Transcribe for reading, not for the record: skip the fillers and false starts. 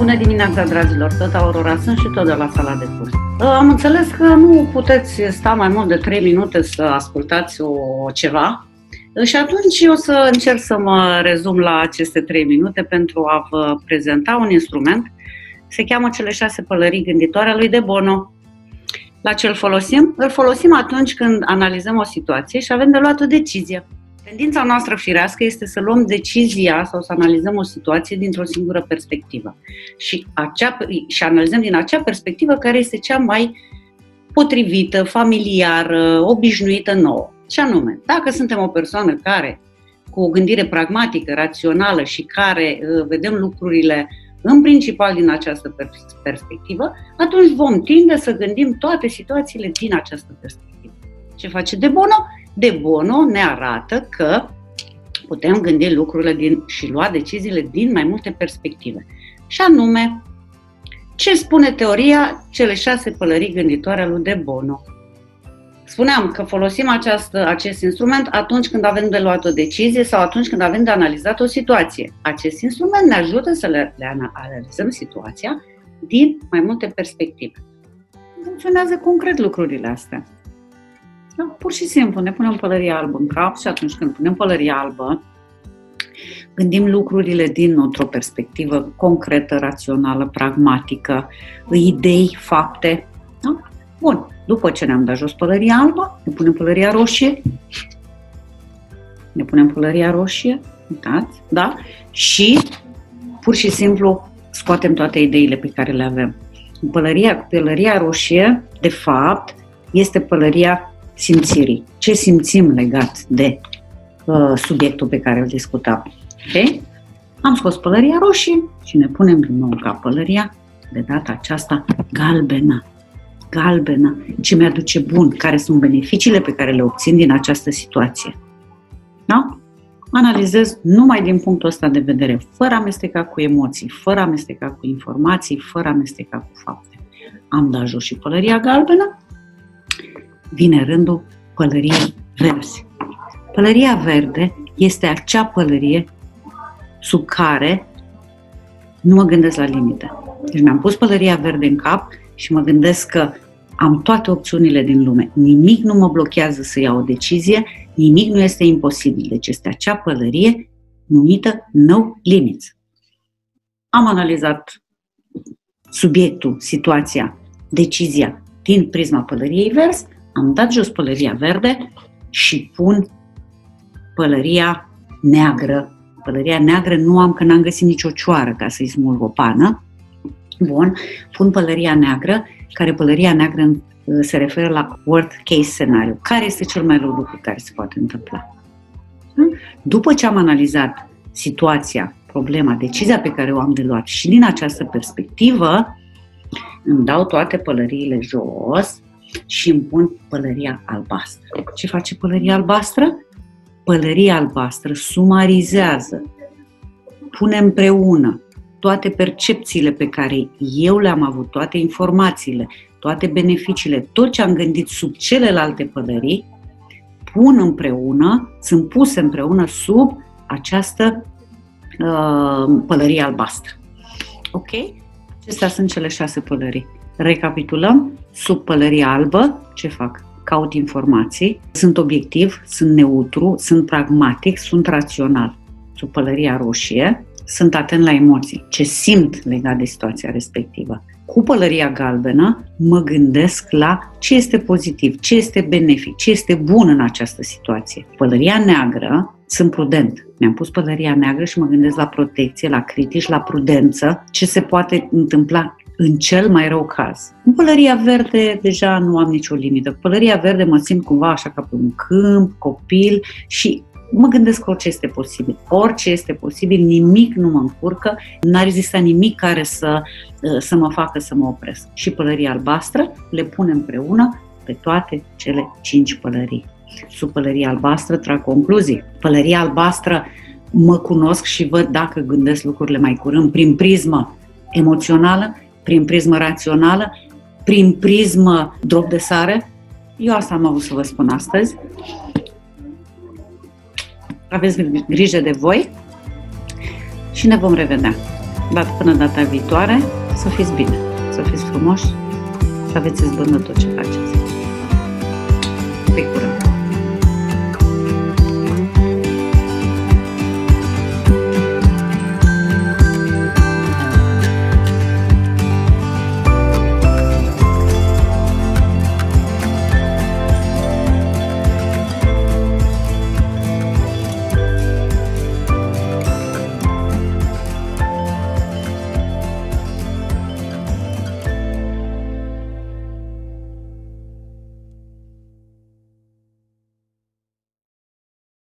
Bună dimineața, dragilor! Tot Aurora sunt și tot de la sala de curs. Am înțeles că nu puteți sta mai mult de 3 minute să ascultați ceva și atunci eu să încerc să mă rezum la aceste 3 minute pentru a vă prezenta un instrument. Se cheamă cele 6 pălării gânditoare a lui De Bono. La ce îl folosim? Îl folosim atunci când analizăm o situație și avem de luat o decizie. Tendința noastră firească este să luăm decizia sau să analizăm o situație dintr-o singură perspectivă și analizăm din acea perspectivă care este cea mai potrivită, familiară, obișnuită nouă. Și anume, dacă suntem o persoană care, cu o gândire pragmatică, rațională și care vedem lucrurile în principal din această perspectivă, atunci vom tinde să gândim toate situațiile din această perspectivă. Ce face De Bono? De Bono ne arată că putem gândi lucrurile și lua deciziile din mai multe perspective. Și anume, ce spune teoria cele 6 pălării gânditoare a lui De Bono? Spuneam că folosim acest instrument atunci când avem de luat o decizie sau atunci când avem de analizat o situație. Acest instrument ne ajută să le analizăm situația din mai multe perspective. Funcționează concret lucrurile astea. Da, pur și simplu ne punem pălăria albă în cap și atunci când punem pălăria albă, gândim lucrurile dintr-o perspectivă concretă, rațională, pragmatică, idei, fapte. Da? Bun, după ce ne-am dat jos pălăria albă, ne punem pălăria roșie. Ne punem pălăria roșie, uitați, da? Și pur și simplu scoatem toate ideile pe care le avem. Pălăria roșie, de fapt, este pălăria simțirii. Ce simțim legat de subiectul pe care îl discutam. Okay? Am scos pălăria roșie și ne punem din nou ca pălăria, de data aceasta, galbenă. Galbenă. Ce mi-aduce bun? Care sunt beneficiile pe care le obțin din această situație? Da? Analizez numai din punctul ăsta de vedere, fără amesteca cu emoții, fără amesteca cu informații, fără amesteca cu fapte. Am dat jos și pălăria galbenă. Vine rândul pălăriei verzi. Pălăria verde este acea pălărie sub care nu mă gândesc la limite. Deci mi-am pus pălăria verde în cap și mă gândesc că am toate opțiunile din lume. Nimic nu mă blochează să iau o decizie, nimic nu este imposibil. Deci este acea pălărie numită no limits. Am analizat subiectul, situația, decizia din prisma pălăriei verzi, am dat jos pălăria verde și pun pălăria neagră. Pălăria neagră nu am, că n-am găsit nicio cioară ca să-i smulg o pană. Bun, pun pălăria neagră, care pălăria neagră se referă la worst case scenario. Care este cel mai rău lucru care se poate întâmpla? După ce am analizat situația, problema, decizia pe care o am de luat și din această perspectivă, îmi dau toate pălăriile jos și îmi pun pălăria albastră. Ce face pălăria albastră? Pălăria albastră sumarizează, pune împreună toate percepțiile pe care eu le-am avut, toate informațiile, toate beneficiile, tot ce am gândit sub celelalte pălării, pun împreună, sunt puse împreună sub această pălărie albastră. Ok? Acestea sunt cele 6 pălării. Recapitulăm, sub pălăria albă, ce fac? Caut informații, sunt obiectiv, sunt neutru, sunt pragmatic, sunt rațional. Sub pălăria roșie, sunt atent la emoții, ce simt legat de situația respectivă. Cu pălăria galbenă, mă gândesc la ce este pozitiv, ce este benefic, ce este bun în această situație. Pălăria neagră, sunt prudent. Mi-am pus pălăria neagră și mă gândesc la protecție, la critici, la prudență, ce se poate întâmpla în cel mai rău caz. În pălăria verde deja nu am nicio limită. Cu pălăria verde mă simt cumva așa ca pe un câmp, copil și mă gândesc că orice este posibil. Orice este posibil, nimic nu mă încurcă, n-ar exista nimic care să mă facă să mă opresc. Și pălăria albastră le pun împreună pe toate cele 5 pălării. Sub pălăria albastră trag concluzii. Pălăria albastră mă cunosc și văd dacă gândesc lucrurile mai curând prin prismă emoțională, prin prismă rațională, prin prismă drop de sare. Eu asta am avut să vă spun astăzi. Aveți grijă de voi și ne vom revedea. Dar până data viitoare, să fiți bine, să fiți frumoși, să aveți izbândă tot ce faceți. Pe curând!